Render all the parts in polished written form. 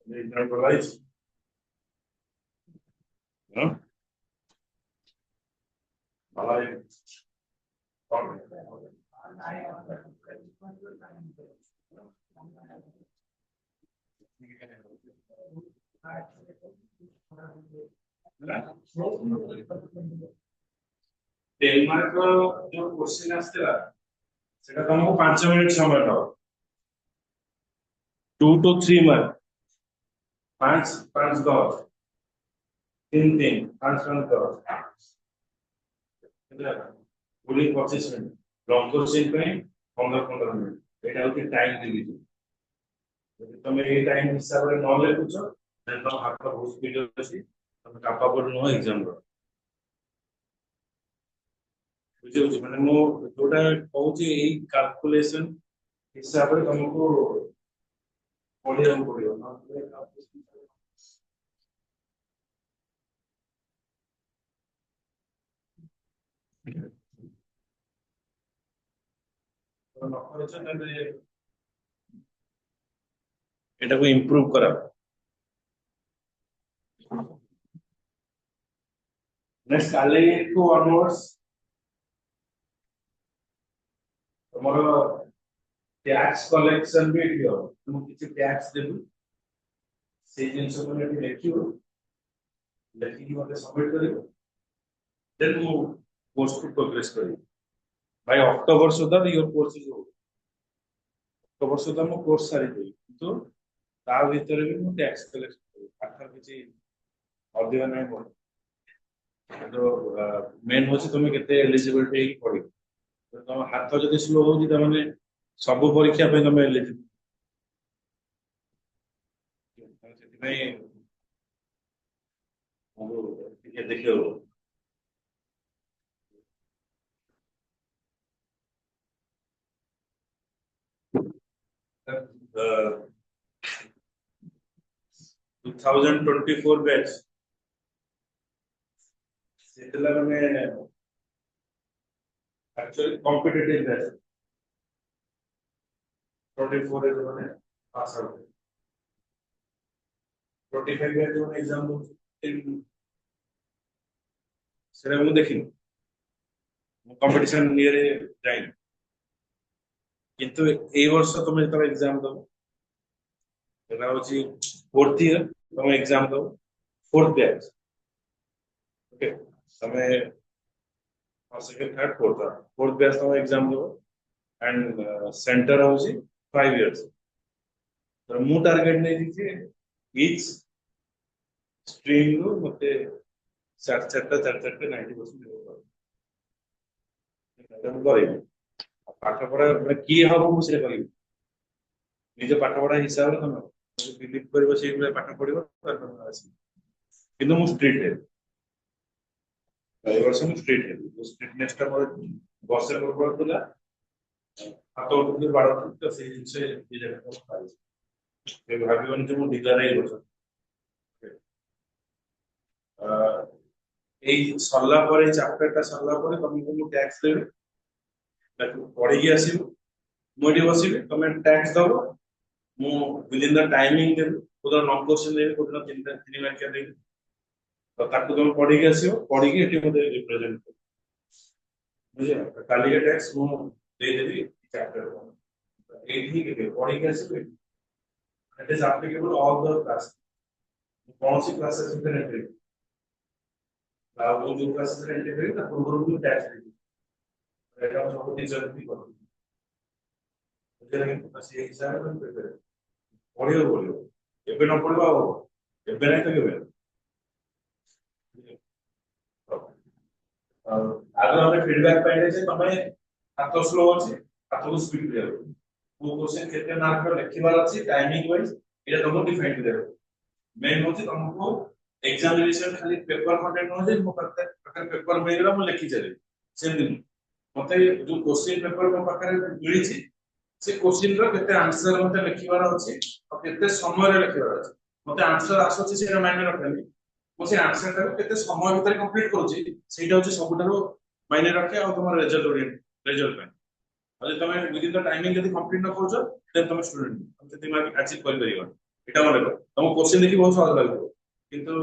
Neutralize. No? Denmark जो question आसला सेटा तुमको 5 मिनिट समय दो 2 to 3 मार्क 5 5 10 3 3 5 5 10 पूरी 25 मिनिट लॉन्ग क्वेश्चन पे 15 मिनिट एटा होती टाइम दिली तुम ए टाइम हिसाब रे न लेखुछ देन तुम हाथ बहुत स्पीड अछि तुम कैपेबल नो एग्जाम रो बुझे माने मो जोटा कहूची ए कैलकुलेशन हिसाब रे तुमको पढ़िया पड़ियो এটা को इम्प्रूव करा नेक्स्ट काले को ऑनवर्ड्स तुम्हारा टैक्स कलेक्शन भी दियो तुम किसी टैक्स देबो से जिंस को ने लिखियो लेकिन मते सबमिट करियो देन मु कोर्स को प्रोग्रेस करियो भाई अक्टोबर सुधा your course is over October सुधा मु कोर्स सारी देई तो ता भीतर भी मु टैक्स कलेक्शन करियो पाठर किछि अधिक नाही बोल तो मेन होछि तुम केते एलिजिबिलिटी की पड़ियो तो तुम हाथ जदि स्लो होछि त माने सब परीक्षा पे तुम एलिजिबल ସେଥିପାଇଁ ଟିକେ ଦେଖିବ 2024 बैच सेतला माने एक्चुअली कॉम्पिटिटिव बैच 24 रे माने पास आउट 25 बैच जो एग्जाम दो सेरा मु देखिन कंपटीशन नियर जाइन किंतु ए वर्ष तुम जब एग्जाम दो एटा होची फोर्थ ईयर तुम एग्जाम दो फोर्थ बैच ओके तुम सेकंड थर्ड फोर्थ बैच तुम एग्जाम दो एंड सेंटर होची 5 इयर्स तो मु टारगेट नै दिछि ईच स्ट्रीम रो मते 4 90% ମୁଁ କରିବି ପାଠ ପଢା ମାନେ କିଏ ହବ ମୁଁ ସେଟା କରିବି ନିଜ ପାଠ ପଢା ହିସାବରେ ତମେ ବିଲିଭ କରିବ ସେଇ ଭଳିଆ ପାଠ ପଢିବ କିନ୍ତୁ ମୁଁ ଷ୍ଟ୍ରିକ୍ଟ ହେବି ଏ ବର୍ଷ ମୁଁ ଷ୍ଟ୍ରିକ୍ଟ ହେବି ଷ୍ଟ୍ରିକ୍ଟନେସ୍ ଟା ମୋର ବର୍ଷେ ପୂର୍ବରୁ ଥିଲା ହାତ ଉଠୁଥିଲି ବାଡ଼ଉଥିଲି ତ ସେଇ ଜିନିଷ ଏ ଜାଗାରେ ମୁଁ ପାଇଛି ଭାବିବନି ଯେ ମୁଁ ଢିଲାରେ ଏଇ ବର୍ଷ ଏଇ ସରିଲା ପରେ ଚାପ୍ଟରଟା ସରିଲା ପରେ ତମକୁ ମୁଁ ଟ୍ୟାକ୍ସ ଦେବି पढ़ी आसो मुझे बसबी तुम टैक्स दब मुदिन द टाइमिंग देवी कोदिन लंग क्वेश्चन देवी कोदिन 3 मार्किया देवी तो ताकू तुम पढ़ी आसो पढ़ी मत रिप्रेजेंट कर बुझे काली का टैक्स मु दे देबी चैप्टर एठी के पढ़ी आसो it is applicable all the class कौन सी क्लासेस में एंट्री वो जो क्लासेस में एंट्री ता पूर्व में टैक्स दे एटा सब टीचर भी कर बुझे कि से हिसाब में प्रिपेयर पढ़ियो बोलियो एबे न पढ़बा हो एबे नहीं तो केबे आगे हमें फीडबैक पाइले जे तमे हाथ स्लो अछि हाथ को स्पीड दियो वो क्वेश्चन केते मार्क रो लिखिबार अछि टाइमिंग वाइज ये तुमको डिफाइन करेगा मेन होची तुमको एग्जामिनेशन खाली पेपर कंटेंट न जे मो पाकर पेपर मिलला मो लिखि चले सेम दिन मते जो क्वेश्चन पेपर मो पाकर मिली छी से क्वेश्चन रो केते आंसर मते लिखिबार अछि और केते समय रे लिखिबार अछि मते आंसर आसुछि से मायने रखली मो से आंसर टा केते समय भीतर कंप्लीट करूछि सेटा होछि सबटारो मायने रखे और तुम्हारा रिजल्ट ओरिएंट रिजल्ट पे और तुम विदिन द टाइमिंग यदि कंप्लीट न करूछ देन तुम स्टूडेंट तुम से दिमाग अचीव कर परिबो एटा मन रखो तुम क्वेश्चन देखि बहुत सहज लागो किंतु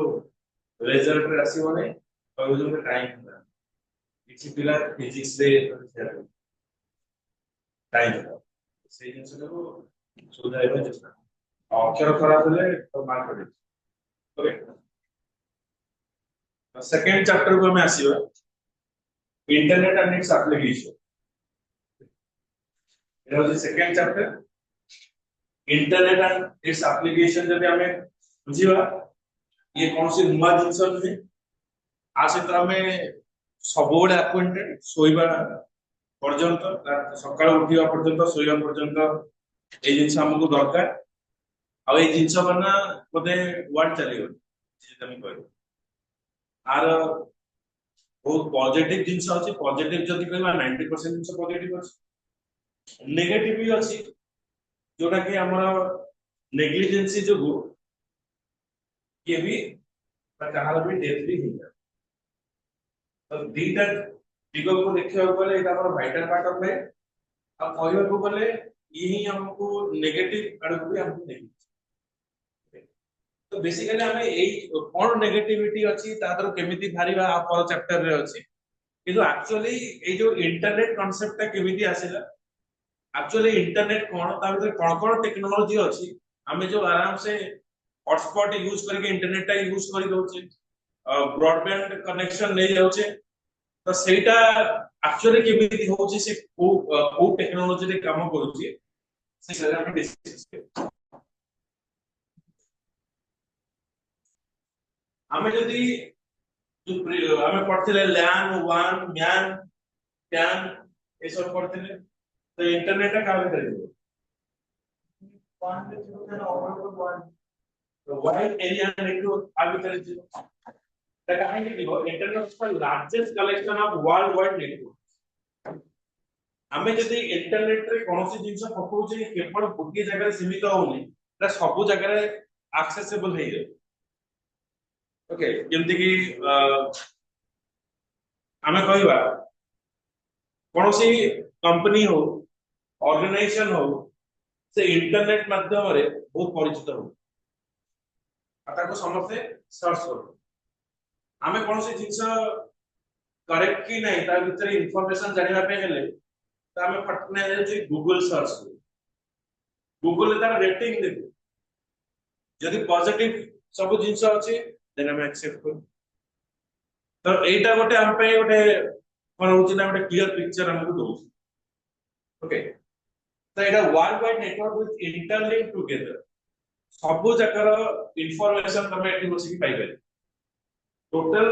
रिजल्ट रे आसीबो नै और जो टाइम किछि पिला फिजिक्स रे टाइम से जिनस को सुधारबा चेष्टा अक्षर खराब हेले तो मार्क पड़े ओके सेकंड चैप्टर को हमें आसीबा internet and its application it was the second chapter internet and its application जब हमें बुझिबा ये कौन सी नुआ जिनस नहीं आ सहित हमें सबोडे अक्वाइंटेड सोइबा पर्यंत सकाळ उठिबा पर्यंत सोइबा पर्यंत ए जिनस हमको दरकार आ ए जिनस बना बोधे वर्ड चलियो जे तमे कहबो आर बहुत पॉजिटिव जिनस अछि पॉजिटिव जदि कहबा 90% जिनस पॉजिटिव अछि नेगेटिव भी अछि जोटा कि हमर नेग्लिजेंसी जो ये भी कहार भी डेथ भी हो तो दीटा दिग को देखियो गले एटा हमर वाइटल पार्ट ऑफ लाइफ आ कहयो को गले यही हमको नेगेटिव आड़ भी हमको नहीं तो बेसिकली हमें एई कोन नेगेटिविटी अछि तादर केमिति भारीबा आ पर चैप्टर रे अछि किंतु एक्चुअली ए जो इंटरनेट कांसेप्ट ता केमिति आसीला एक्चुअली इंटरनेट कोन ता भीतर कोन कोन टेक्नोलॉजी अछि हमें जो आराम से हॉटस्पॉट यूज करके इंटरनेट टा यूज करि दोचे ब्रॉडबैंड कनेक्शन नहीं जाउचे तो सेटा एक्चुअली केमिति होची से को टेक्नोलॉजी रे काम करूची से जरा हम डिस्कस कर हमें जदी जो हमें पढ़थिले लैन वान म्यान प्यान ए सब पढ़थिले तो इंटरनेट का काम करियो वन में जो है ओवर वन तो वाइड एरिया नेटवर्क आगे करियो the kind of internet is the largest collection of worldwide network हमें जदी इंटरनेट रे कोनोसी जिंस पकोचे केवल गोटे जगह सीमित होनी एटा सब जगह रे एक्सेसिबल हे जाय ओके जेमति कि हमें कहबा कोनोसी कंपनी हो ऑर्गेनाइजेशन हो से इंटरनेट माध्यम रे बहुत परिचित हो आता को समझते सर्च करो हमें कौन सी जिनस करेक्ट की नहीं ता भीतर इंफॉर्मेशन जानिबा पे हेले ता हमें फटने जे गूगल सर्च करू गूगल रे तार रेटिंग देखो यदि पॉजिटिव सब जिनस अछि देन हम एक्सेप्ट करू तो एटा गोटे हम पे गोटे कोन होची ना गोटे क्लियर पिक्चर हमको दो ओके तो एटा world wide network with interlink together सब जकर इंफॉर्मेशन तमे एटी बसी पाई पाई टोटल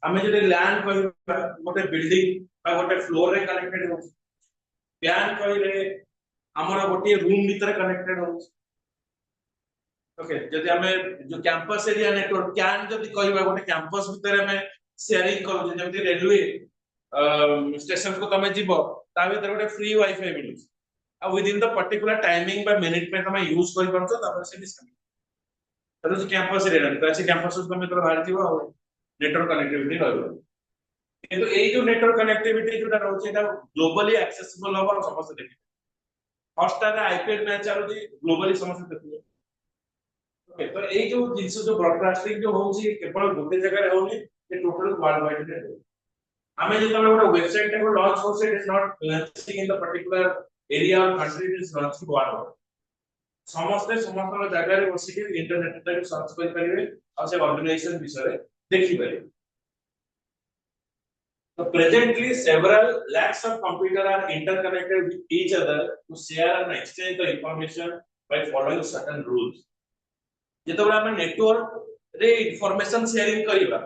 हमें जे लैंड कहबा गोटे बिल्डिंग बा गोटे फ्लोर रे कनेक्टेड हो प्यान कहले हमर गोटे रूम भीतर कनेक्टेड हो ओके जदि हमें जो कैंपस एरिया नेटवर्क कैन जदि कहबा गोटे कैंपस भीतर हमें शेयरिंग करू जेमति रेलवे स्टेशन को तमे जीवो ता भीतर गोटे फ्री वाईफाई मिलु आ with in the particular timing बा मिनिट पे तमे यूज करि परछो तापर से डिस्कनेक्ट तो कैंपस एरिया तो ऐसे कैंपस को तमे तो बाहर जीवो नेटवर्क कनेक्टिविटी रहबो किंतु ए जो नेटवर्क कनेक्टिविटी जोटा रहउछ एटा ग्लोबली एक्सेसिबल होबा समस्त देखि हॉटस्टार आईपीएल मैच आउची ग्लोबली समस्त देखि ओके तो ए जो जिंस जो ब्रॉडकास्टिंग जो होउची केवल गोटे जगह रे होनी ये टोटल वर्ल्ड वाइड रे हमें जे तमे गोटे वेबसाइट को लॉन्च हो से it is not launching in the particular area और country it is launching world wide समस्त समस्त जगह रे बसी के इंटरनेट पे सर्च कर परिबे और से ऑर्गेनाइजेशन विषय देखि पारे so presently several lakhs of computers are interconnected with each other to share and exchange the information by following certain rules जेतबे हम नेटवर्क रे इंफॉर्मेशन शेयरिंग करिबा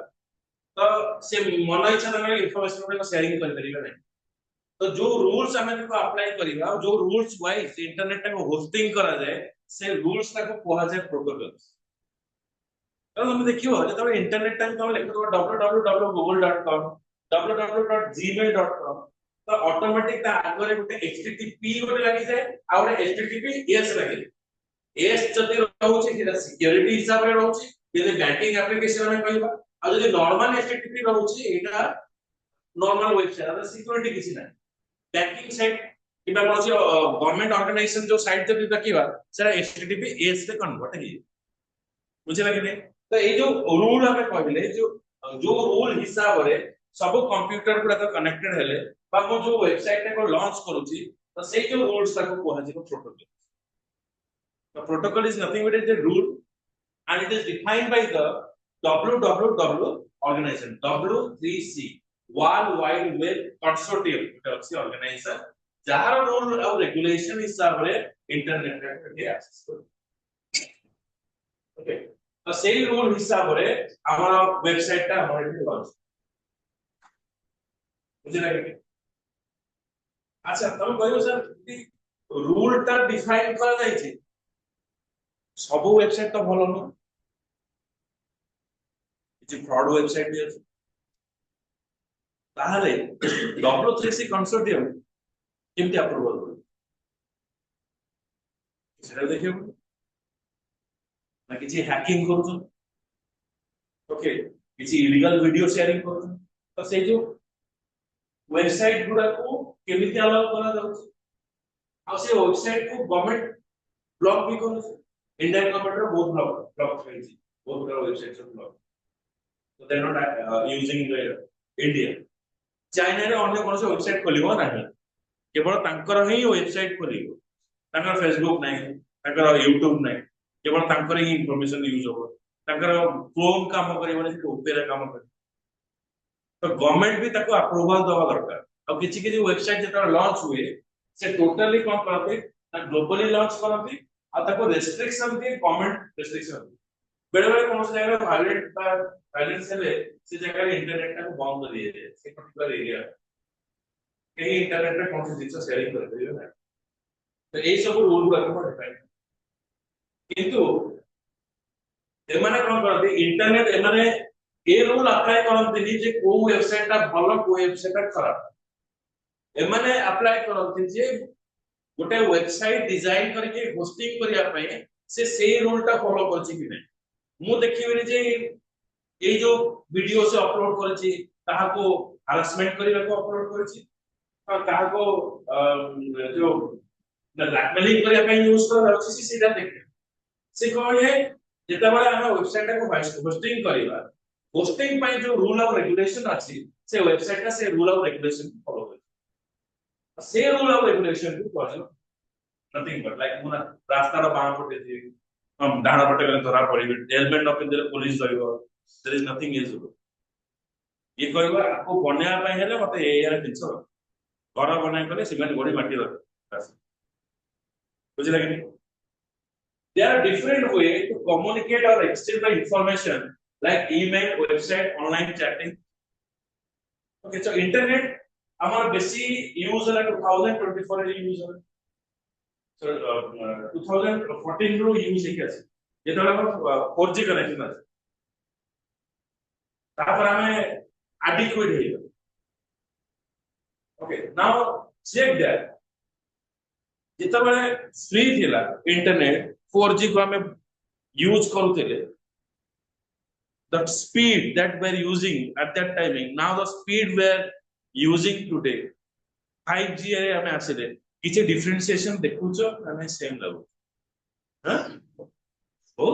तो से मन इच्छा तमे इंफॉर्मेशन को शेयरिंग कर परिबा नै तो जो रूल्स हमें को अप्लाई करिबा जो रूल्स वाइज इंटरनेट को होस्टिंग करा जाए से रूल्स ताको कोहा जाय प्रोटोकॉल्स तो तुम देखियो जेतबे इंटरनेट टाइम तुम लिखो www.google.com www.gmail.com तो ऑटोमेटिक ता आगरे गोटे http गोटे लागि जाय आ गोटे https लागि एस जति रहउछि कि सिक्योरिटी हिसाब रे रहउछि यदि बैंकिंग एप्लीकेशन में कहबा आ जदि नॉर्मल http रहउछि एटा नॉर्मल वेबसाइट आ सिक्योरिटी किछि नै बैंकिंग साइट किबा कोनसी गवर्नमेंट ऑर्गेनाइजेशन जो साइट जदि देखिबा सेरा http एस से कन्वर्ट हे बुझे लगे नै तो ए जो रूल हमें कहले जो रूल हिसाब रे सब कंप्यूटर गुडा तो कनेक्टेड हेले बा मो जो वेबसाइट को लॉन्च करूची तो से जो रूल्स ताको कोहा जे protocol the protocol is nothing but it's a rule and it is defined by the www organization W3C World Wide Web Consortium it's the organization जहार रूल और रेगुलेशन हिसाब रे इंटरनेट रे एक्सेस कर ओके तो सेही रूल हिसाब रे हमरा वेबसाइट ता हमर एठी लॉन्च बुझिला कि अच्छा तब कहयो सर रूल ता डिफाइन करा जाय छै सब वेबसाइट तो भलो न जे फ्रॉड वेबसाइट भी अछि ताहाले W3C कंसोर्टियम केमति अप्रूवल करू सेटा देखियो ना किछि हैकिंग करू ओके किछि इलीगल वीडियो शेयरिंग करू तो से जो वेबसाइट गुडा को केमति अलाउ करा जाउछि आ से वेबसाइट को गवर्नमेंट ब्लॉक भी करू इंडियन गवर्नमेंट बहुत ब्लॉक करिछि बहुत बड़ा वेबसाइट सब block so they are not using the India China रे अन्य कोन से वेबसाइट खोलिबो नाही केवल तांकर ही वेबसाइट खोलिबो तांकर फेसबुक नाही तांकर यूट्यूब नाही केवल तांकर ही इंफॉर्मेशन यूज होबो तांकर क्रोम काम करिबो नै ओपेरा काम करिबो तो गवर्नमेंट भी ताको अप्रूवल दवा दरकार अब किछि किछि वेबसाइट जेता लॉन्च हुए से टोटली कोन करते ना ग्लोबली लॉन्च करते आ ताको रेस्ट्रिक्शन दे गवर्नमेंट रेस्ट्रिक्शन बेले बेले कोन से जगह वायलेंस हेले से जगह रे इंटरनेट को बंद कर दिए से पर्टिकुलर एरिया कहीं इंटरनेट रे कोन से जिंस शेयरिंग कर दियो ना तो ए सब रूल गुडा को डिफाइन किंतु एमाने कोन करते इंटरनेट एमाने ए रूल अप्लाई करते नि जे को वेबसाइट ता भलो को वेबसाइट ता खराब एमाने अप्लाई करते जे गोटे वेबसाइट डिजाइन करके होस्टिंग करिया पय से रूल ता फॉलो करछि कि नै मु देखिबे जे ए जो वीडियो से अपलोड करछि ताहा को हरासमेंट करिया को अपलोड करछि और ताहा को जो ब्लैकमेलिंग करिया पय यूज कर अछि सीधा देखे से कोन है जेता बडा हम वेबसाइट को होस्टिंग करिवा होस्टिंग पय जो रूल और रेगुलेशन अछि से वेबसाइट का से रूल और रेगुलेशन फॉलो कर से रूल और रेगुलेशन को फॉलो नथिंग बट लाइक मुना रास्ता रो बाण पटे जे हम डाण पटे गले धरा पड़िबे हेलमेट न पिंदे पुलिस धरिबो देयर इज नथिंग इज ये कहबा आपको बन्या पय हेले मते ए यार दिनसो घर बनाय करे सिमेंट गोडी माटी रख बुझिला कि there are different way to communicate or exchange the information like email website online chatting okay so internet amar basi use la 2024 रे यूज हो so 2014 रो यूज हे केस जेतला 4G कनेक्शन আছে तापर हमें adequate हे okay now check that जेतबे फ्री थिला इंटरनेट 4G को हमें यूज करूथिले the speed that we're using at that timing now the speed we're using today 5G रे हमें आसीले किछि डिफरेंशिएशन देखुछो हमें सेम लागो हां ओ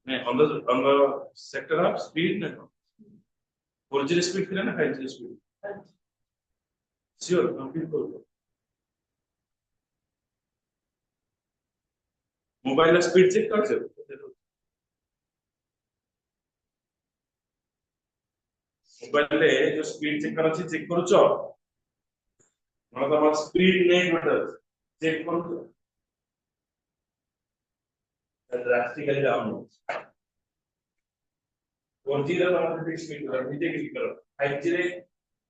नहीं on the sector of speed ना 4G स्पीड थिला ना 5G स्पीड श्योर कंप्लीट करो मोबाइल स्पीड चेक कर मोबाइल ले जो स्पीड चेक कर अछि चेक करूछो मतलब स्पीड नहीं बटल चेक करूछो ड्रास्टिकली डाउन 4G रे तम स्पीड कर नीचे क्लिक करो 5G रे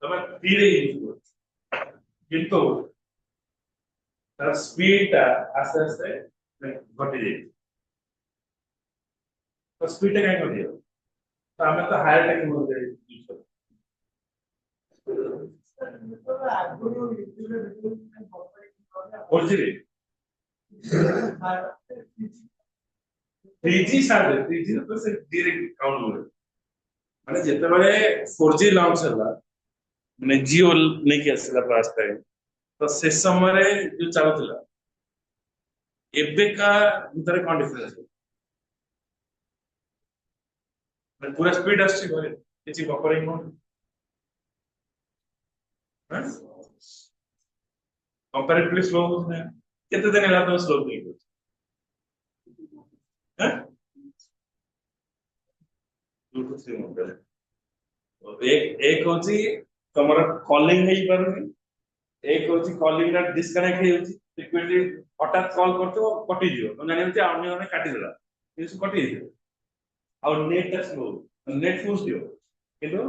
तम धीरे यूज करो किंतु तार स्पीड ता आस्ते आस्ते घटी जाए तो स्पीड टा कहीं घटी तो आम तो हायर टेक्नोलॉजी यूज कर 4G रे 3G सारे 3G तो से डायरेक्ट काउंट हो माने जेते बारे 4G लॉन्च हला माने जियो नै के असला फर्स्ट टाइम तो से समय रे जो चलुतला एबे का भीतर कोन डिफरेंस है पूरा स्पीड आछि घरे किछि बफरिंग हो हां कंपैरेटिवली स्लो हो ना केते दिन होला तो स्लो नहीं हां 2 to 3 मंथ एक होची तमरा कॉलिंग हेई परनी एक होची कॉलिंग रा डिस्कनेक्ट हे होची फ्रीक्वेंटली हठात कॉल करते हो कटि दियो तो जानि होची अन्य माने काटि देला इस कटि दियो और नेट टा स्लो नेट फुल दियो किंतु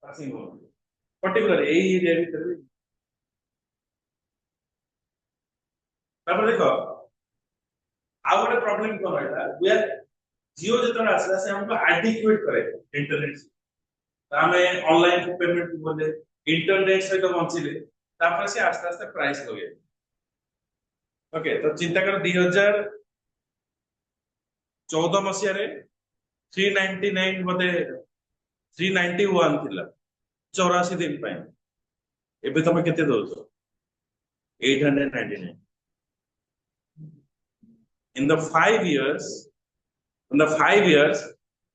पासिंग हो पर्टिकुलर ए एरिया भीतर तापर देखो आ गोटे प्रॉब्लम कोन होइला वी आर जियो जतन आसला से हमको एडिक्वेट करे इंटरनेट से हमें ऑनलाइन पेमेंट बोले इंटरनेट से तो बंचिले तापर से आस्ते आस्ते प्राइस लगे ओके तो चिंता कर 2014 मसिया रे 399 बोले 391 थिला 84 दिन पाए एबे तमे केते दोछ 899 in the 5 years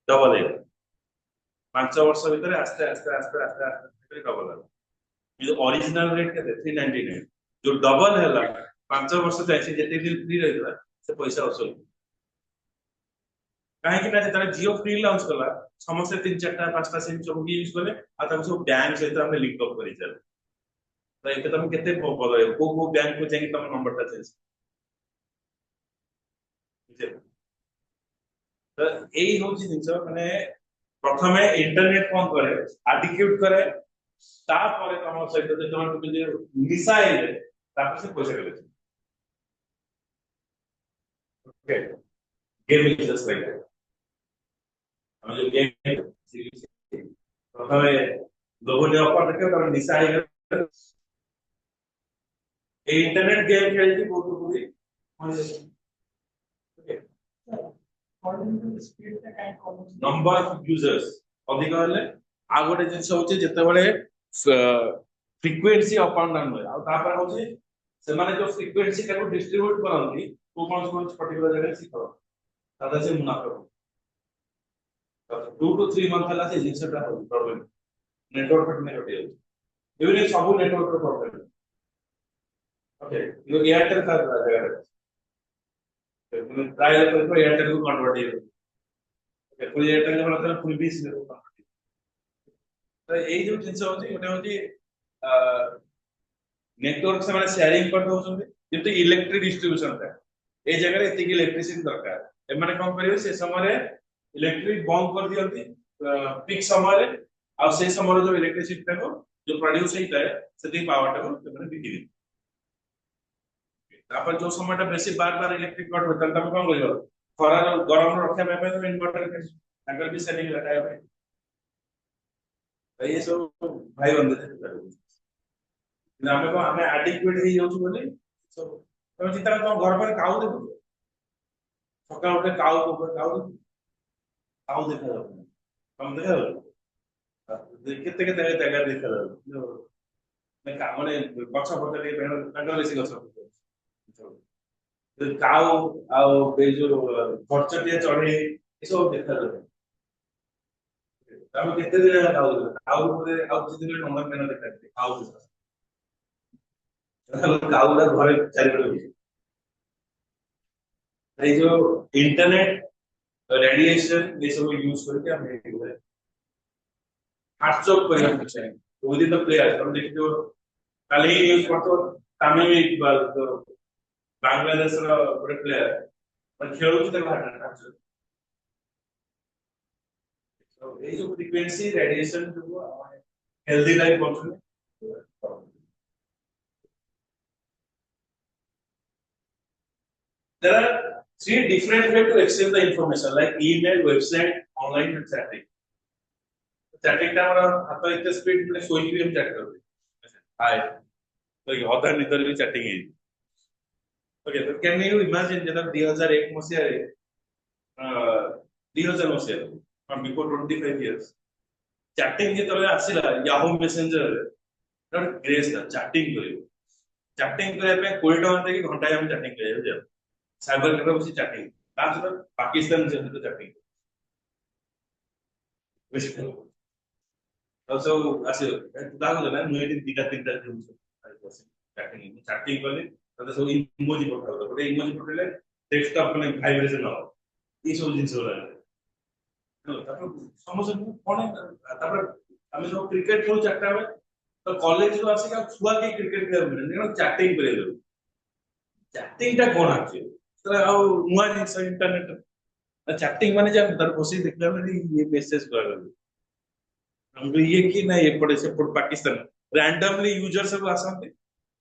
double है 5 वर्ष भीतर आस्ते आस्ते आस्ते आस्ते आस्ते डबल है ये ओरिजिनल रेट केते 399 जो डबल हैला 5 वर्ष जाइसे जेते दिन फ्री रहला से पैसा वसूल काहे कि ना जेतरा जियो फ्री लॉन्च कला समस्त 3 4 5 सिम सब यूज करे आ तब सब बैंक सहित हमने लिंक अप करि चल तो एते तुम केते बदले को बैंक को जाई तुम नंबर ता चेंज तो एई होची जिंस माने प्रथमे इंटरनेट कोन करे एडिक्यूट करे ता परे तम सहित जे तुम जे मिसाइल तापर से पैसा कले okay game is just like that हम जो गेम प्रथमे लोगों ने ऑफर देखे तो मिसाइल इंटरनेट गेम खेलती बहुत पूरी नंबर ऑफ यूजर्स अधिक हेले आ गोटे जिंस होचे जते बळे फ्रीक्वेंसी अप एंड डाउन होय आ तापर होचे से माने जो फ्रीक्वेंसी को डिस्ट्रीब्यूट करंती तो कौन पर्टिकुलर जगह सी करो तादा से मुनाफा 2 to 3 मंथ हला से जिंस ता प्रॉब्लम नेटवर्क में कटे इवन सब नेटवर्क प्रॉब्लम ओके यो एयरटेल का जगह ट्रायल करके एयरटेल को कन्वर्ट कर कोई एयरटेल में मतलब फुल 20 में कन्वर्ट तो एई जो जिंस होची गोटे होची नेटवर्क से माने शेयरिंग कर दोछन किंतु इलेक्ट्रिक डिस्ट्रीब्यूशन था ए जगह रे एतिक इलेक्ट्रिसिटी दरकार ए माने कोन करिवे से समय रे इलेक्ट्रिक बंद कर दियंती पीक समय रे आ से समय रे जो इलेक्ट्रिसिटी को जो प्रोड्यूस होता है सेति पावर को माने बिकी तापर जो समय टा बेसी बार बार इलेक्ट्रिक कट होता तब कोन करियो खरा गरम रखा पे तो इन्वर्टर के ताकर भी सेटिंग लगाया भाई तो ये सब भाई बंदे थे ना हमें को हमें एडिक्वेट ही जाउछु बोले सब तो चिंता तो घर पर काऊ देखो सकाळ उठे काऊ को काऊ देखा जाऊ हम देखा जाऊ केते केते जगह देखा जाऊ मैं का माने गछ पत्र के बेण ताकर बेसी गछ काऊ आउ बे जो खर्चटिया चढ़े ए सब देखा जाऊ हम केते दिन काऊ काऊ रे आउ किछि दिन नंबर पेन देखा काऊ काऊ दा घरे चारि पड़े ये जो इंटरनेट रेडिएशन ये सब यूज करके हम हार्टचोक कर चाहिए विद द प्लेयर्स हम देखिए जो कल ही न्यूज पढ़तो तमिल इकबाल तो बांग्लादेश रो बड़े प्लेयर पर खेलु त हार्टचोक तो ये जो फ्रीक्वेंसी रेडिएशन जो हेल्दी लाइफ बचने there are Three different way to exchange the information like email, website, online and chatting. Chatting ଟା ଆମର ହାତ ଏତେ ସ୍ପିଡ ମାନେ ଶୋଇକି ବି ଚାଟ କରୁଛେ ହାय ତ ଅଧା ନିଦରେ ବି ଚାଟିଂ ହେଇଛି ଓକେ ତ କ୍ୟାନ୍ ୟୁ ଇମାଜିନ ଯେତେବେଳେ 2001 ମସିହାରେ 2000 ମସିହାରେ ବିଫୋର 25 years ଚାଟିଂ ଯେତେବେଳେ ଆସିଲା ୟାହୁ ମେସେଞ୍ଜରରେ ଗୋଟେ କ୍ରେଜ ଥିଲା ଚାଟିଂ କରିବ ଚାଟିଂ କରିବା ପାଇଁ 20 ଟଙ୍କା ଦେଇକି ଘଣ୍ଟାଏ ଆମେ ଚାଟିଂ କରିବାକୁ ଯାଉ ସାଇବର କ୍ୟାଫେ ବସି ଚାଟିଂ ତା ସହିତ ପାକିସ୍ତାନ ସହିତ ଚାଟିଂ ବୁଝିପାରିଲ ଆଉ ସବୁ ଆସିବ ତାକୁ ନା ମୁଁ ଏଠି ଦିଟା ତିନିଟା ଜିନିଷ ଚାଟିଂ ଚାଟିଂ କଲି ତାতে ସବୁ ଇମୋଜି ପଠାଉଥିଲା ଗୋଟେ ଇମୋଜି ପଠେଇଲେ ଟେକ୍ସଟ ମାନେ ଭାଇବ୍ରେସନ ହବ এই ସବୁ ଜିନିଷ ଗୁଡା ତାପରେ ସମସ୍ତଙ୍କୁ କଣ ତାପରେ ଆମେ ସବୁ କ୍ରିକେଟ ଖେଳୁ ଚାରିଟା ବେଳେ ତ କଲେଜରୁ ଆସିକି ଆଉ ଛୁଆ କେହି କ୍ରିକେଟ ଖେଳିବାକୁ ମିଳେନି କାରଣ ଚାଟିଂ କରିବାକୁ ଚାଟିଂ ଟା କଣ ଆକ୍ଚୁଆଲି ସେଟା ଆଉ ନୂଆ ଜିନିଷ ଇଣ୍ଟରନେଟ ଚାଟିଂ ମାନେ ଯେ ତାର ବସିକି ଦେଖିଲା ବେଳେ ଇଏ ମେସେଜ କରାଗଲା हमको ये कि ना एपटे सेपट पाकिस्तान रैंडमली यूजर सब आसंते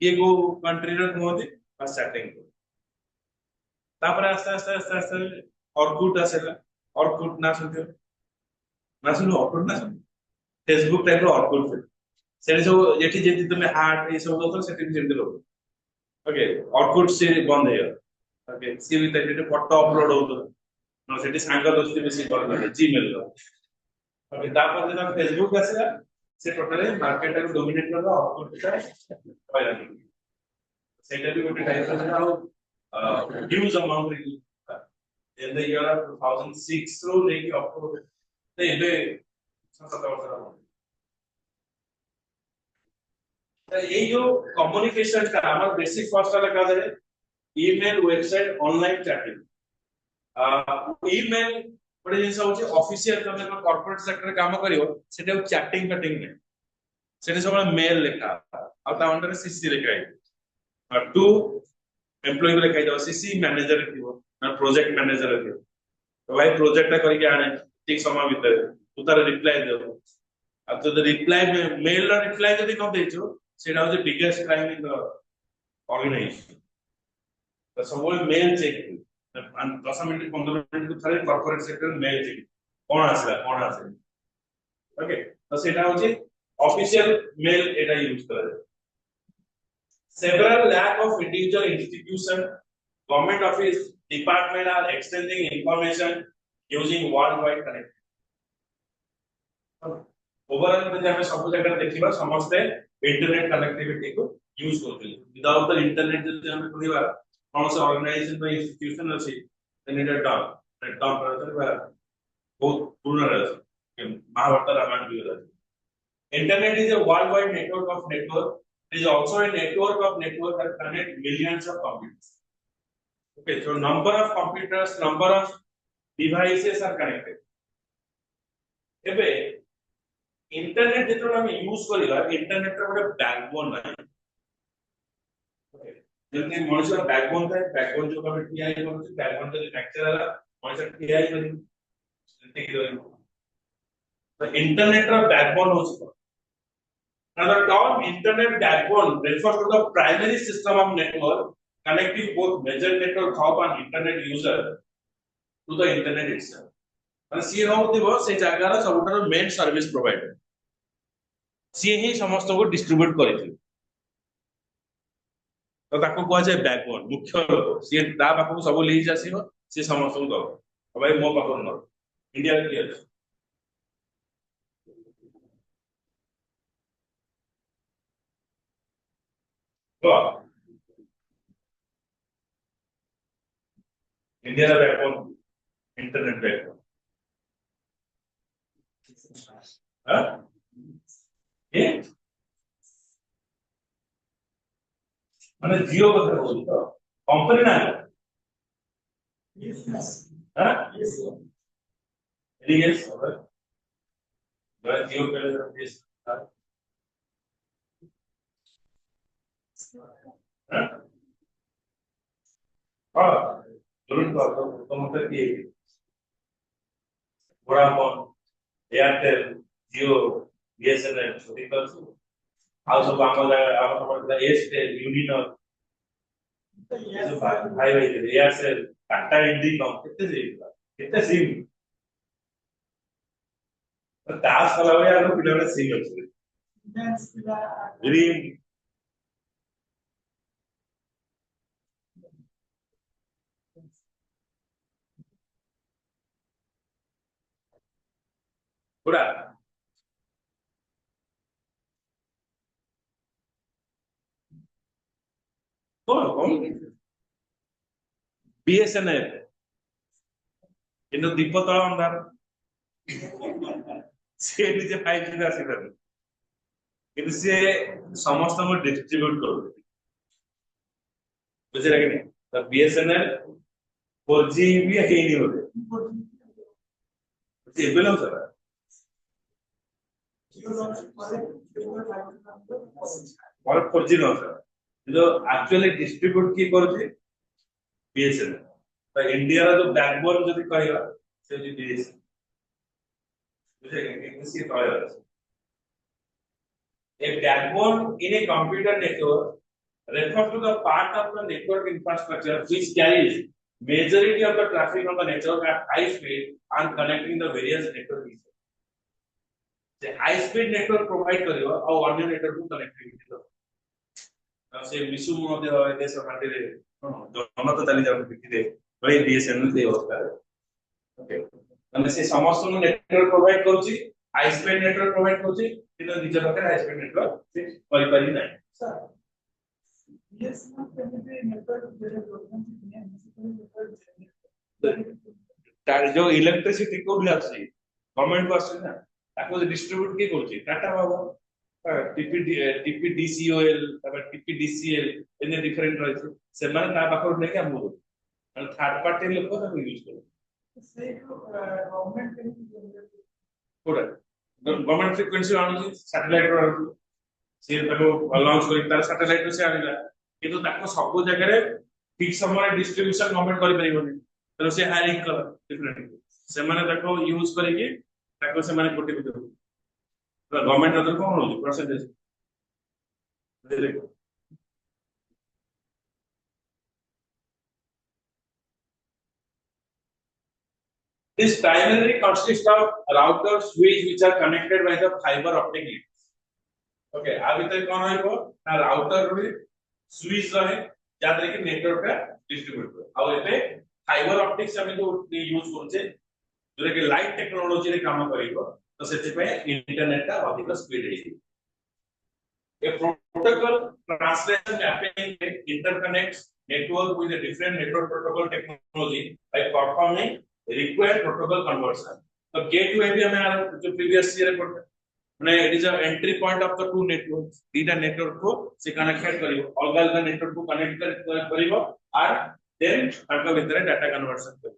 ये को कंट्री रे कहते बस चैटिंग तापर आस्ते आस्ते आस्ते आस्ते ऑर्कुट आसेला ऑर्कुट ना सुनो ऑर्कुट ना सुनो फेसबुक टाइप रो ऑर्कुट सेठी सब जेठी जेठी तुमे हार्ट ये सब होतो सेठी जेठी लो ओके ऑर्कुट से बंद है ओके सी भी तक फोटो अपलोड होतो नो सेठी सांग दोस्ती बेसी कर जीमेल लो ओके तापर जब फेसबुक आसेला से टोटली मार्केट को डोमिनेट करबा ऑर्कुट टा पाइला सेटा भी गोटे टाइप रो huge amount in the year of 2006 रो लेके अप टू एबे 7 वर्ष रहा तो ये जो कम्युनिकेशन का हमारा बेसिक फर्स्ट वाला का है email website online chatting email बड़े जिंस होची ऑफिशियल तमे कॉर्पोरेट सेक्टर काम करियो सेटा चैटिंग कटिंग ने सेटा सब मेल लिखा आ ता अंडर सीसी लिखा है टू एम्प्लॉय को लिखा है सीसी मैनेजर थिबो ना प्रोजेक्ट मैनेजर थिबो तो भाई प्रोजेक्ट टा करके आने ठीक समय भीतर तू तार रिप्लाई देबो अब तो रिप्लाई मेल रा रिप्लाई जदी न देचो सेटा हो biggest crime in the organisation तो सब मेल चेक 10 मिनट 15 मिनट को थारे कॉर्पोरेट सेक्टर मेल चेक कौन आसे ओके तो सेटा होची ऑफिशियल मेल एटा यूज करे several lack of individual institution government office department are exchanging information using worldwide connectivity overall जदि हमें सब जगह देखिबा समस्त इंटरनेट कनेक्टिविटी को यूज करथि विदाउट द इंटरनेट जदि हमें कहबा कोन से ऑर्गेनाइजेशन বা इंस्टीट्यूशन अछि देन इट डाउन बहुत पुराना रहे महाभारत रामायण भी रहे internet is a worldwide network of network. It is also a network of network that connect millions of computers. Okay, so number of computers, number of devices are connected. एबे internet जेतो हम use करिला internet रो ଗୋଟେ backbone नाही okay जल्दी मनुष्य का backbone था बैकबोन जो कभी टीआई करू बैकबोन का स्ट्रक्चर है मनुष्य टीआई करी ठीक है तो इंटरनेट रो बैकबोन होची now the term internet backbone refers to the primary system of network connecting both major network hub and internet user to the internet itself মানে सी होतिबो से जागार सबटर मेन सर्विस प्रोवाइडर सी ही समस्त को डिस्ट्रीब्यूट करिथि तो ताको कोआ जाय बैकबोन मुख्य सी ता पाखो सब लीज आसीबो सी समस्त को दो भाई मो पाखो न इंडिया क्लियर तो इंडिया का बैकबोन इंटरनेट बैकबोन हां ये माने जियो କଥା କହୁଛି ତ कंपनी ना हां यस बड़ा जियो के लिए हां हां जरूर तो मतलब कि वोडाफोन एयरटेल जियो बीएसएनएल छोटी कर ଆଉ ସବୁ ଆମ ଏୟାରଟେଲ यूनिनॉर भाई भाई एयरसेल टाटा इंडिकम केते सिम तास कला भलिया आलो पिला सिम अछि ड्रीम पूरा कोन बीएसएनएल କିନ୍ତୁ ଦୀପ ତଳ ଅନ୍ଧାର ସେ ନିଜେ 5G ରେ ଆସିଲାନି କିନ୍ତୁ ସେ ସମସ୍ତଙ୍କୁ ଡିଷ୍ଟ୍ରିବ୍ୟୁଟ କରୁଛି ବୁଝିଲା କି ନାହିଁ ତ बीएसएनएल 4G ବି ହେଇନି ବୋଧେ ଏବେ ଲାଗୁଛି और 4G न जो एक्चुअली डिस्ट्रीब्यूट की करूची बीएसएनएल तो इंडिया रा जो बैकबोन जदी कहला से जी बीएसएनएल बुझे कि सी कहला a backbone in a computer network refers to the part of the network infrastructure which carries majority of the traffic on the network at high speed and connecting the various network pieces the high speed network provide kariba और अन्य network को connectivity दो से विश्व मध्य देश माटी रे जन तो चली जाउ बिकी दे भाई बीएसएनएल दे अवस्था ओके माने से समस्त नेटवर्क प्रोवाइड करूची हाई स्पीड नेटवर्क प्रोवाइड करूची किंतु निज पाखे हाई स्पीड नेटवर्क से करि पारि नै सर बीएसएनएल केमिति नेटवर्क तार जो इलेक्ट्रिसिटी को भी आसी गवर्नमेंट को आसी ना ताको डिस्ट्रीब्यूट की करूची टाटा बाबा टीपीडीसीओएल टीपीडीसीएल इन डिफरेंट रही से माने ना पाखर नै के हमो थर्ड पार्टी लोक को यूज करो से गवर्नमेंट कोडा गवर्नमेंट फ्रीक्वेंसी आनु सैटेलाइट रो से ताको लॉन्च करी तार सैटेलाइट से आनिला किंतु ताको सब जगह रे ठीक समय डिस्ट्रीब्यूशन गवर्नमेंट करि परिबोनी तो से हायरिंग कर डिफरेंट से माने ताको यूज करिके ताको से माने कोटी कोटी गवर्नमेंट रो कोन हो percentage This primarily consists of router switch which are connected by the fiber optic links. Okay, अभी तक कौन है वो ना राउटर रे स्विच रहे जादरे कि नेटवर्क का डिस्ट्रीब्यूट करे और एबे फाइबर ऑप्टिक्स हम जो यूज करछे जोरे कि लाइट टेक्नोलॉजी रे काम करिवो तो सेति पे इंटरनेट का अधिक स्पीड है a protocol translation mapping interconnects network with a different network protocol technology by performing required protocol conversion तो gateway भी हमें जो previous year पढ़ते माने it is a entry point of the two networks दीटा network को से connect करिवो अलग अलग network को कनेक्ट करिवो और then ताका भितर डाटा कन्वर्सन करिवो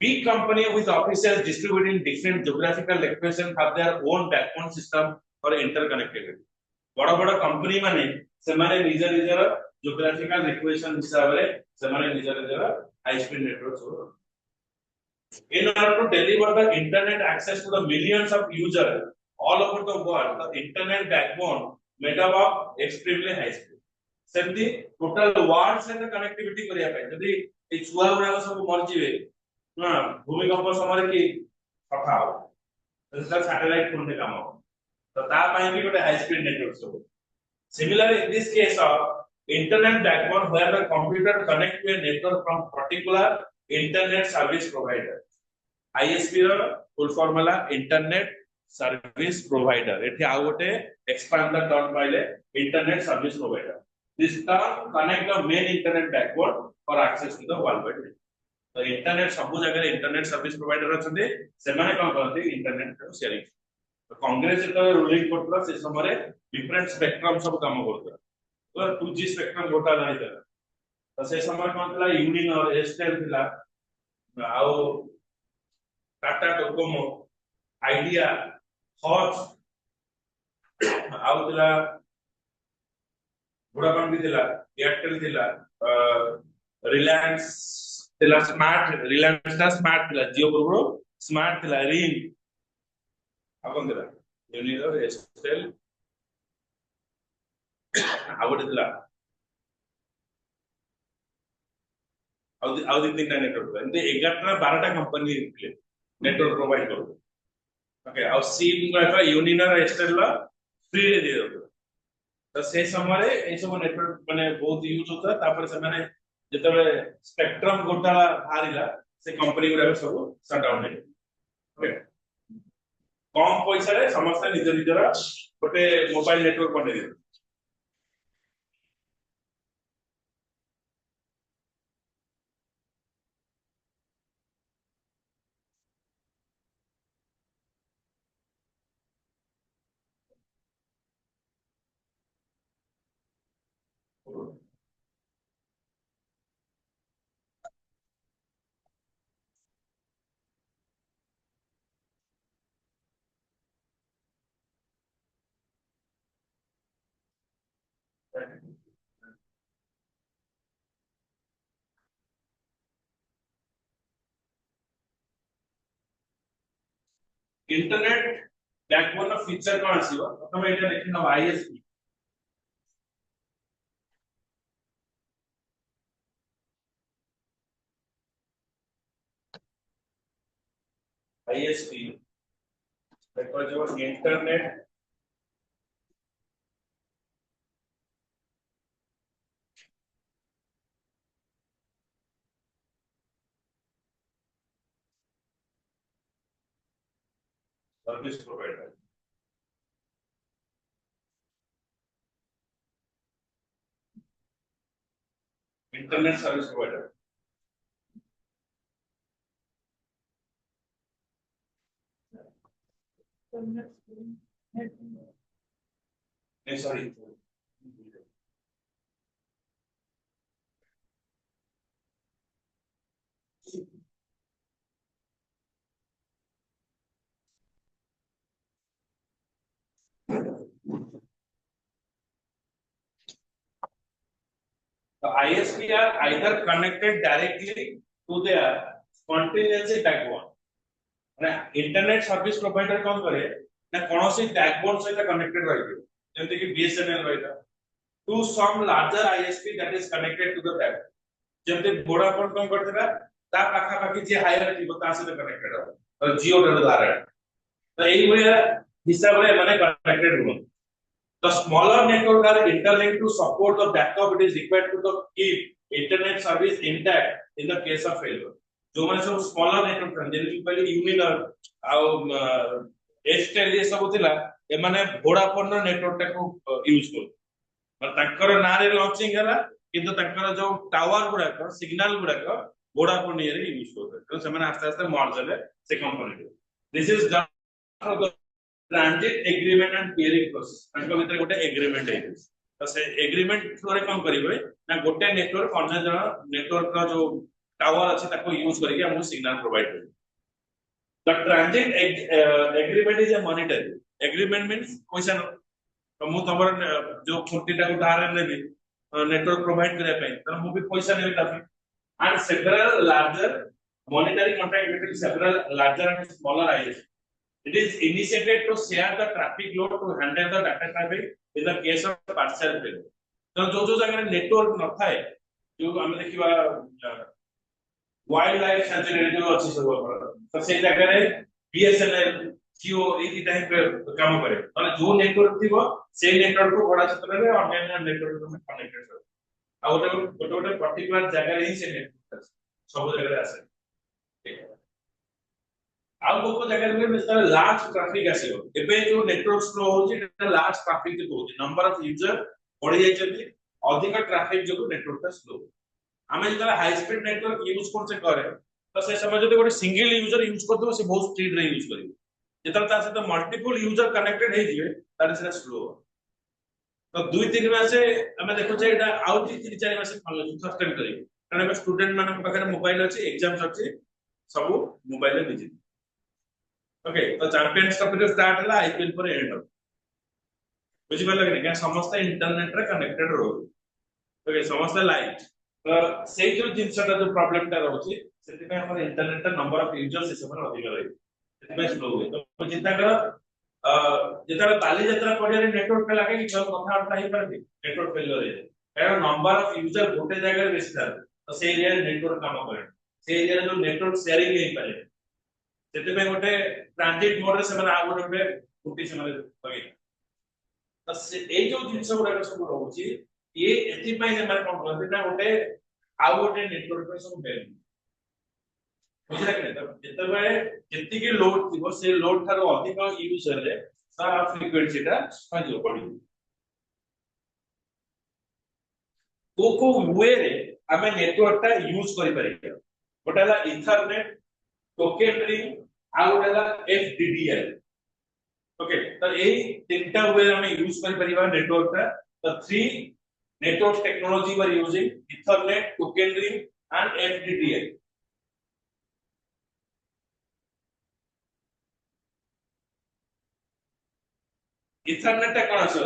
big company with offices distributed in different geographical locations have their own backbone system for interconnectivity बड़ा बड़ा कंपनी माने से माने निज निजर geographical location हिसाब रे से माने निज निजर high speed networks in order to deliver the internet access to the millions of users all over the world the internet backbone made up of extremely high speed सेमती total world से connectivity करिया पाए यदि ए छुआ गुरा सब मर जिवे हां भूमिकंप समय की कथा हो तो सैटेलाइट फोन में काम हो तो ता पाए भी गोटे हाई स्पीड नेटवर्क सब similarly in this case of internet backbone where the computer connect to a network from particular internet service provider ISP ର full form ହେଲା internet service provider एठी आ गोटे expand the term पाइले internet service provider this term connect the main internet backbone for access to the world wide web तो internet सब जगह internet service provider अछंदे से माने कोन करते इंटरनेट शेयरिंग तो कांग्रेस जेतो रूलिंग करतला से समय डिफरेंट स्पेक्ट्रम सब काम करतला तो 2G स्पेक्ट्रम गोटा नाही था तो से समय कोन थला यूनिन और एयरटेल थिला आउ टाटा डोकोमो आइडिया हॉट आउ थिला वोडाफोन भी थिला एयरटेल थिला रिलायंस थिला स्मार्ट रिलायंस ता स्मार्ट थिला जियो पूर्व स्मार्ट थिला रिंग आपन थिला यूनिन और एयरटेल आउ थिला ଆଉ ଦି ତିନିଟା ନେଟवर्କ ଏମିତି 11ଟା 12ଟା कंपनी नेटवर्क प्रोवाइड करू ओके ଆଉ सिम गुडा यूनिनर एक्सटेल फ्री रे दे दो तो से समय रे ए सब नेटवर्क माने बहुत यूज होता तापर से माने जेतबे स्पेक्ट्रम घोटाला हारिला से कंपनी गुडा सब शट डाउन हे ओके कम पैसा रे समस्त निज निजरा गोटे मोबाइल नेटवर्क बने दे इंटरनेट बैकबोन फीचर कोन आसीबो तमे एटा देखि न आईएसपी आईएसपी देखो जो internet service provider internet service provider नहीं sorry the ISP are either connected directly to their continuously backbone ना इंटरनेट सर्विस प्रोवाइडर कौन करे ना कौनसी बैकबोन सहित कनेक्टेड रहिबे जेंति कि बीएसएनएल रहिला to some larger ISP that is connected to the backbone जेंति वोडाफोन कौन करथिला ता पाखा पाखी जे हायर थिबो ता सहित कनेक्टेड हो तो जियो रे उदाहरण तो एई भलिया हिसाब रे माने कनेक्टेड हो the smaller network are interlinked to support the backup it is required to the keep internet service intact in the case of failure जो माने सब स्मॉलर नेटवर्क था जेने पहले यूनिनर आ एस्टेल ये सब थिला ए माने वोडाफोन रो नेटवर्क टा को यूज कर पर तकर नारे लॉन्चिंग हला किंतु तकर जो टावर गुडा को सिग्नल गुडा को वोडाफोन ये यूज कर तो से माने आस्ते आस्ते मर्ज होले से company this is the transit agreement and peering process तंको भीतर गोटे एग्रीमेंट है तो से एग्रीमेंट थ्रू रे काम करिवे ना गोटे नेटवर्क अन्य जन नेटवर्क रो जो टावर अछि ताको यूज करके हम सिग्नल प्रोवाइड करू the transit agreement is a monetary agreement means पैसा तो मु तमर जो खुंटीटा को धार नेबी नेटवर्क प्रोवाइड करे पई त मु भी पैसा नेबी तापे and several larger monetary contract between several larger and smaller IS it is initiated to share the traffic load to handle the data traffic in the case of partial failure तो जो जगह नेटवर्क न थाए जो हम देखिबा wild life sanctuary जो अछि सब तो से जगह रे बीएसएनएल जियो ई टाइप काम करे माने जो नेटवर्क थिबो से नेटवर्क को बड़ा क्षेत्र रे अन्य नेटवर्क में कनेक्टेड हो आ गोटे पर्टिकुलर जगह रे ही से नेटवर्क सब जगह रे आसे ठीक है आउ को जगह में मिस्टर लार्ज ट्रैफिक आसीबो एबे जो नेटवर्क स्लो होची एटा लार्ज ट्रैफिक जो होची नंबर ऑफ यूजर बढ़ी जाय छथि अधिक ट्रैफिक जो नेटवर्क का स्लो हमें जब हाई स्पीड नेटवर्क यूज करसे करे तो से समय जदि गोटे सिंगल यूजर यूज करदो से बहुत स्पीड रे यूज करिवो जेतल ता से मल्टीपल यूजर कनेक्टेड हे जिवे तारे से स्लो तो 2-3 मास हमें देखो जे एटा आउ 3-4 मास सस्टेन करिवो कारण स्टूडेंट मानक पाखरे मोबाइल अछि एग्जाम्स अछि सब मोबाइल रे बिजी ओके तो चैंपियंस कप रे स्टार्ट हला आईपीएल पर एंड हो बुझि पाले कि क्या समस्त इंटरनेट रे कनेक्टेड रहो ओके समस्त लाइव तो से जो जिंसटा जो प्रॉब्लम ता रहउची सेति पे हमर इंटरनेट नंबर ऑफ यूजर्स से सब अधिक रही सेति पे स्लो हुए तो चिंता करो जेता बाली यात्रा पड़े नेटवर्क लागे कि कथा उठा ही पर नेटवर्क फेलियर है कारण नंबर ऑफ यूजर गोटे जगह बेसी था तो से एरिया नेटवर्क काम करे से एरिया जो नेटवर्क शेयरिंग नहीं पारे सेते पे गोटे ट्रांजिट मोड रे से माने आ गोटे फुटी से माने लगे तो से ए जो जिंस गुडा सब रहउची ये एथि पय जे माने कोन करते ना गोटे आ गोटे नेटवर्क पे सब बेल बुझला कि नहीं तो जेते बे जेति की लोड थिबो से लोड थारो अधिक यूज हेले तार फ्रीक्वेंसी टा हाजो पड़ी को वे रे हमें नेटवर्क टा यूज करि परिबे गोटेला इथरनेट टोकन रिंग आ गोटेला एफडीडीएल ओके तो ए तीनटा वे हमें यूज करि परिबा नेटवर्क टा the three network technology were using ethernet token ring and FDDI ethernet टा कोन आसे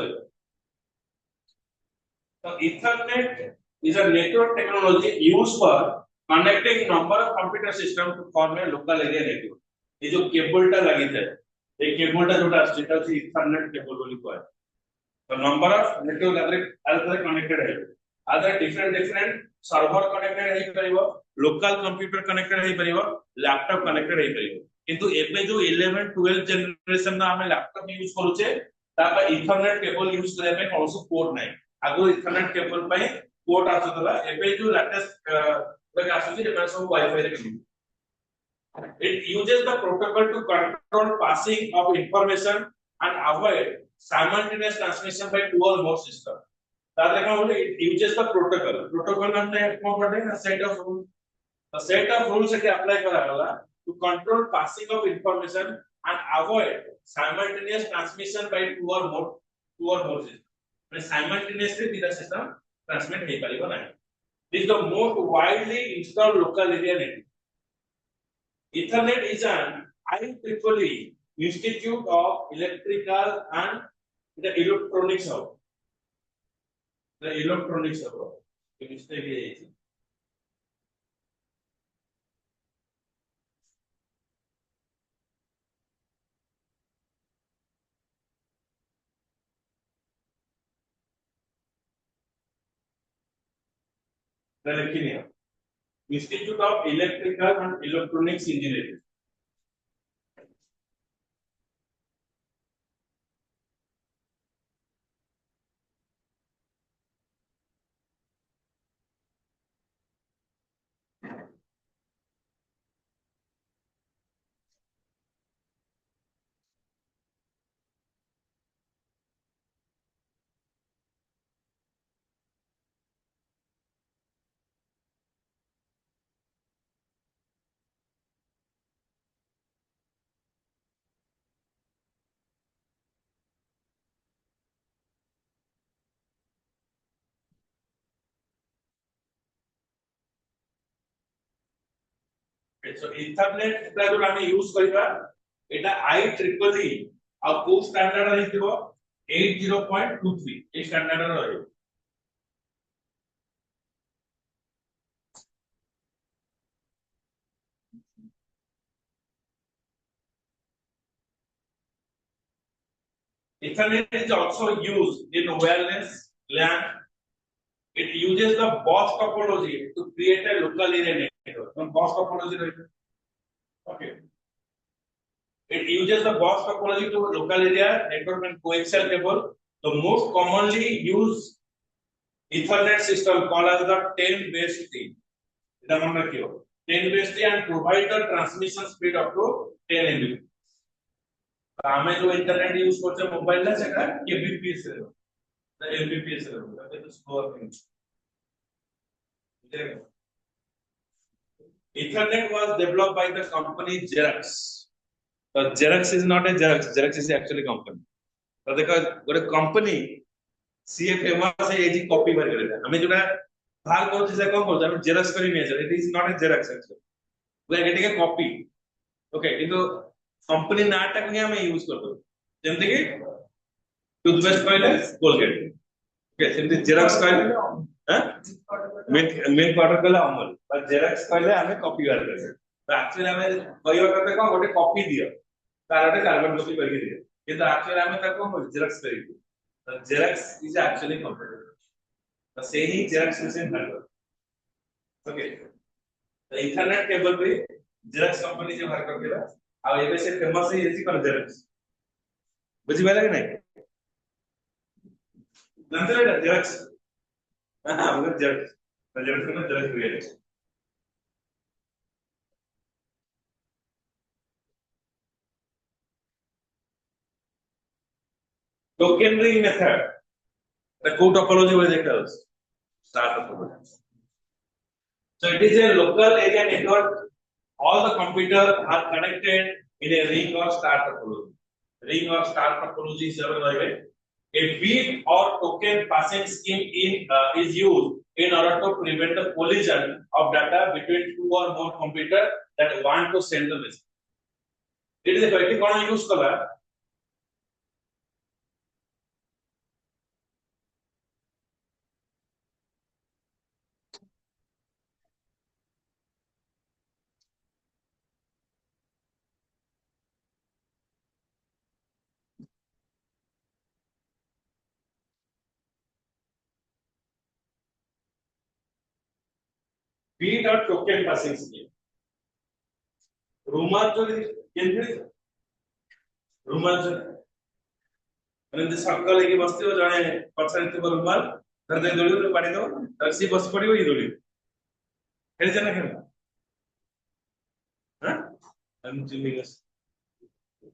so Ethernet is a network technology used for connecting number of computer systems to form a local area network. ये जो cable टा लगी है ये cable टा जोटा सेटा से Ethernet केबल बोली को है तो नंबर ऑफ नेटवर्क अलग कनेक्टेड है अदर डिफरेंट सर्वर कनेक्टेड है परिबो लोकल कंप्यूटर कनेक्टेड है परिबो लैपटॉप कनेक्टेड है परिबो किंतु एबे जो 11 12 जनरेशन ना हमें लैपटॉप यूज करूचे तापा इथरनेट केबल यूज करे में कौनसो पोर्ट नहीं आगो इथरनेट केबल पे पोर्ट आसतला एबे जो लेटेस्ट like आसुची एबे सब वाईफाई रे connect it uses the protocol to control passing of information and avoid simultaneous transmission by two or more systems तारे का बोले it uses the protocol हमने कौन पढ़े ना set of rules the set of rules से apply करा गला to control passing of information and avoid simultaneous transmission by two or more systems when simultaneously the system transmit नहीं पारिबो ना this is the most widely installed local area network Ethernet is an IEEE Institute of Electrical and the Electronics of the electronics of the mistake is the Institute of Electrical and Electronics Engineering. Okay, so Ethernet ता जो हमें use करिबा एटा IEEE आ को standard रहितबो 80.23 a standard रहिबो Ethernet is also used in wireless LAN. It uses the BOS topology to create a local area network. BOS topology, right? Okay. It uses the BOS topology to local area network and coaxial cable. The most commonly used Ethernet system called as the 10 base T. 10 base T and provide the transmission speed up to 10 Mbps. हमें जो internet use करते हैं mobile ना सेटा kbps है ना Mbps है तो तो slow thing Ethernet was developed by the company Xerox. So Xerox is not a Xerox. Xerox is actually a company. तो देखो ଗୋଟେ कंपनी सीए फेमस है एजी कॉपी बार करे हमें जोटा बाहर को से कौन बोलता है जेरॉक्स करी नहीं है it is not a xerox actually we are getting a copy okay किंतु कंपनी नाटा को हमें यूज करतो जेमते कि टूथपेस्ट कहले कोलगेट ओके सेमते जेरॉक्स कहले हां मिल्क पाउडर कहले अमूल पर जेरॉक्स कहले हमें कॉपी बार करे तो एक्चुअली हमें कहयो करते कोन गोटे कॉपी दियो तार गोटे कार्बन कॉपी करके दियो किंतु एक्चुअली हमें ताको जेरॉक्स करी तो जेरॉक्स इज एक्चुअली कंपनी तो से ही जेरॉक्स मशीन है ओके तो इथरनेट केबल भी जेरॉक्स कंपनी जो बाहर करकेला आ एबे से फेमस है एसी कर जेरॉक्स बुझी पाला कि नहीं जानते हो ना जेरॉक्स हां मतलब जेरॉक्स जेरॉक्स में xerox create token ring method the co topology was it start topology. So it is a local area network. All the computers are connected in a ring or star topology. Ring or star topology is a bit or token passing scheme is used in order to prevent the collision of data between two or more computers that want to send the message. It is a very common use color. Bit or token passing scheme. Rumor जो रुमाल ମାନେ circle ହେଇକି ବସିଥିବ ଜଣେ ପଛରେ ଥିବ ରୁମାଲ ଧର ଦେଇ ଦୋଳିରେ ପାଣି ଦବ ତାର ସିଏ ବସି ପଡିବ ଏଇ ଦୋଳି ଖେଳିଛ ନା ଖେଳ ହାଁ ଆମେ ଚିନି ଗସ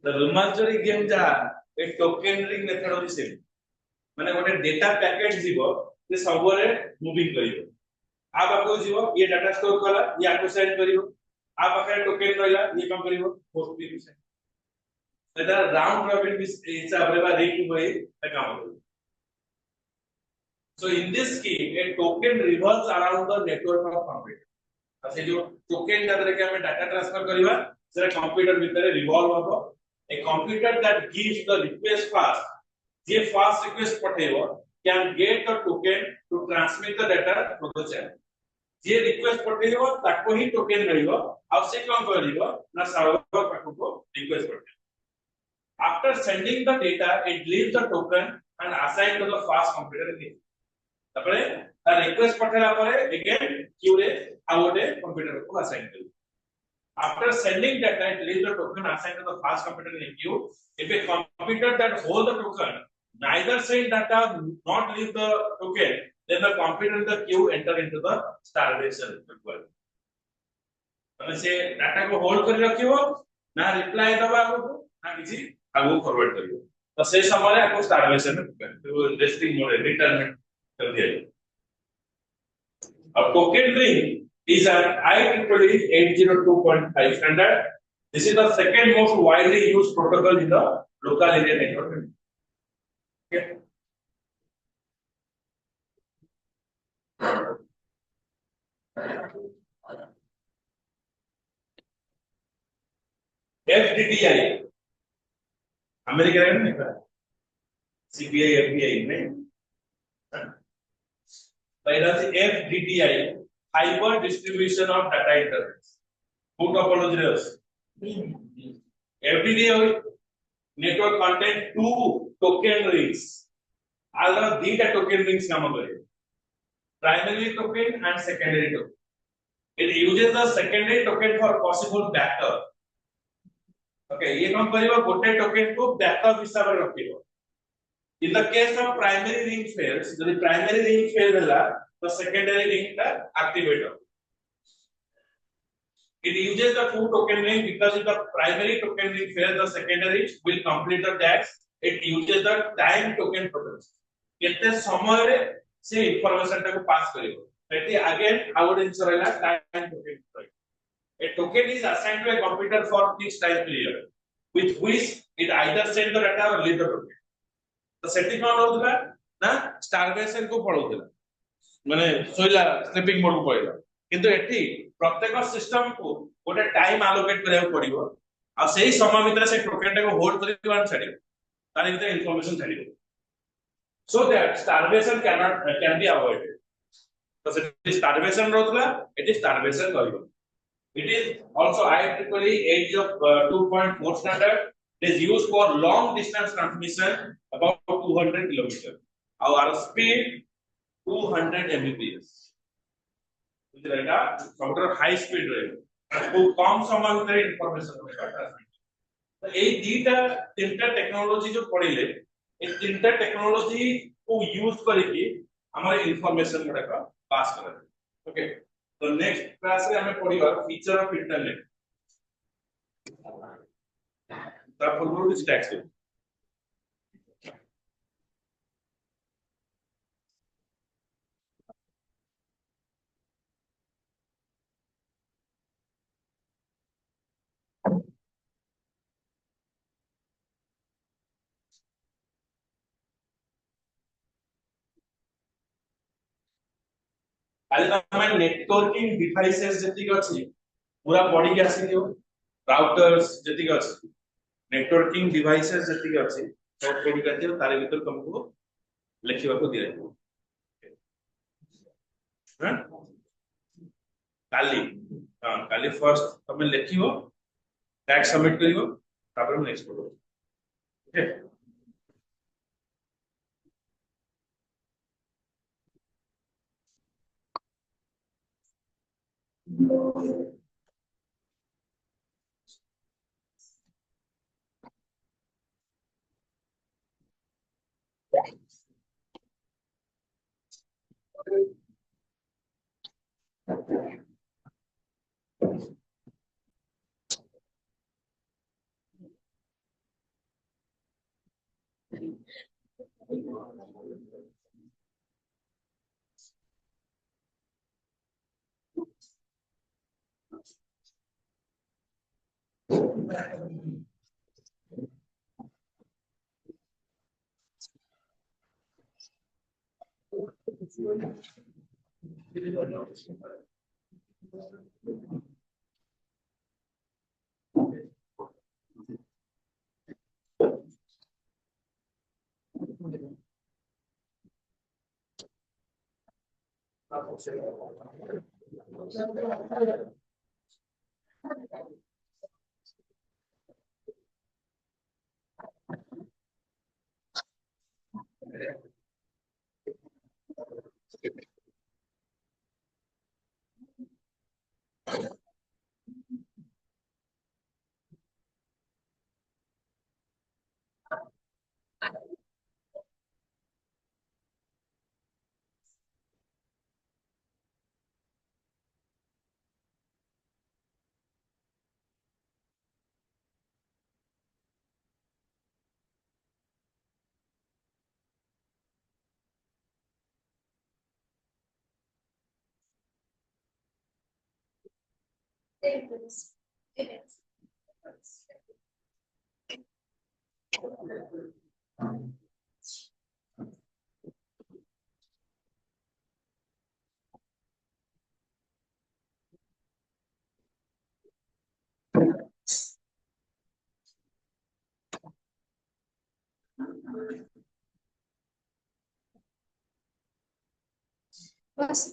ତ ରୁମାଲ ଚୋରି ଗେମ୍ ଯାହା ଏ ଟୋକେନ ରିଂ ମେଥଡ ଅଛି ସେ ମାନେ ଗୋଟେ ଡେଟା ପ୍ୟାକେଟ ଯିବ ଯେ ସବୁବେଳେ ମୁଭିଂ କରିବ आ पाखକୁ ଯିବ ଇଏ ଡାଟା ଷ୍ଟୋର କଲା ଇଏ ଆକୁ ସେଣ୍ଡ କରିବ आ ପାଖରେ ଟୋକେନ ରହିଲା ଇଏ କଣ କରିବ ପୋଷ୍ଟ ବି ସେଣ୍ଡ এটা রাউন্ড রবিন হিসাবে বা রিং ওয়ে কাম করে so in this scheme a token revolves around the network of computer से जो टोकन जदरे के हमें डाटा ट्रांसफर करबा सेरा कंप्यूटर भीतर रिवॉल्व हो a computer that gives the request fast जे फास्ट रिक्वेस्ट पठेबो can get the token to transmit the data to the channel जे रिक्वेस्ट पठेबो ताको ही टोकन रहइबो आ से कोन करइबो ना सर्वर पाखको रिक्वेस्ट पठेबो after sending the data it leaves the token and assigned to the fast computer again तापरे ता रिक्वेस्ट पठेला परे again क्यू रे आउटे कंप्यूटर को असाइन कर after sending data it leaves the token assigned to the fast computer in queue if a computer that hold the token neither send data not leave the token then the computer in the queue enter into the starvation required माने से data को hold कर रखियो ना reply दबा को ना किसी आगो फॉरवर्ड करियो तो से समय आपको स्टारवेशन में रेस्टिंग मोड रिटायरमेंट कर दिया अब token ring is an IEEE 802.5 standard. This is the second most widely used protocol in the local area network. Okay. FDDI. American network. CPI, FBI, right? But it is FDDI. Hyper distribution of data interface. Who topology is? FDDI network contain two token rings. Allow these token rings काम करे. Primary token and secondary token. It uses the secondary token for possible backup. Okay, ये काम करेगा गोटे token को backup हिसाब से रखियो. In the case of primary ring fails, the primary ring fail होला the secondary ring का activator. It uses the two token ring because if the primary token ring fails, the secondary will complete the task. It uses the time token protocol. कितने समय रे से information टाको pass करेगा. That again our answer है time token protocol. A token is assigned to a computer for fixed time period, with which it either send the data or leave the token. तो setting कौन होता है ना starvation को पढ़ोतला माने सोइला sleeping mode को पढ़िला किंतु एठी प्रत्येक सिस्टम को गोटे टाइम एलोकेट କରିବାକୁ पड़िबो आ सेही समय भीतर से टोकन को होल्ड करिवान छाडिबो तार भीतर इंफॉर्मेशन छाडिबो so that starvation can be avoided तो से स्टारवेशन रोतला इट इज स्टारवेशन करिबो it is also IEEE 802.4 standard. It is used for long distance transmission about 200 km. Our speed 200 Mbps. ବୁଝିଲେ ଏଟା ସବୁଠାରୁ ହାଇ ସ୍ପିଡ ରହିବ ବହୁତ କମ ସମୟ ଭିତରେ ଇନଫରମେସନ ଏଇ ଦିଟା ତିନିଟା टेक्नोलॉजी जो पढ़िले ए तीनटा टेक्नोलॉजी को यूज करके हमारे इनफॉरमेशन गुडा पास कर ओके तो नेक्स्ट क्लास रे हमें पढ़िबा फीचर ऑफ इंटरनेट ता पूर्व स्टैक्स खाली तमे नेटवर्किंग डिवाइसेस जति अछि पूरा पढ़ी के आसी दियो राउटर्स जति अछि नेटवर्किंग डिवाइसेस जति अछि सब पढ़ी के दियो तारे भीतर तुमको लिखिबा को दिया हां काली हां काली फर्स्ट तमे लिखिबो टैग सबमिट करिवो तापर नेक्स्ट करो ओके बस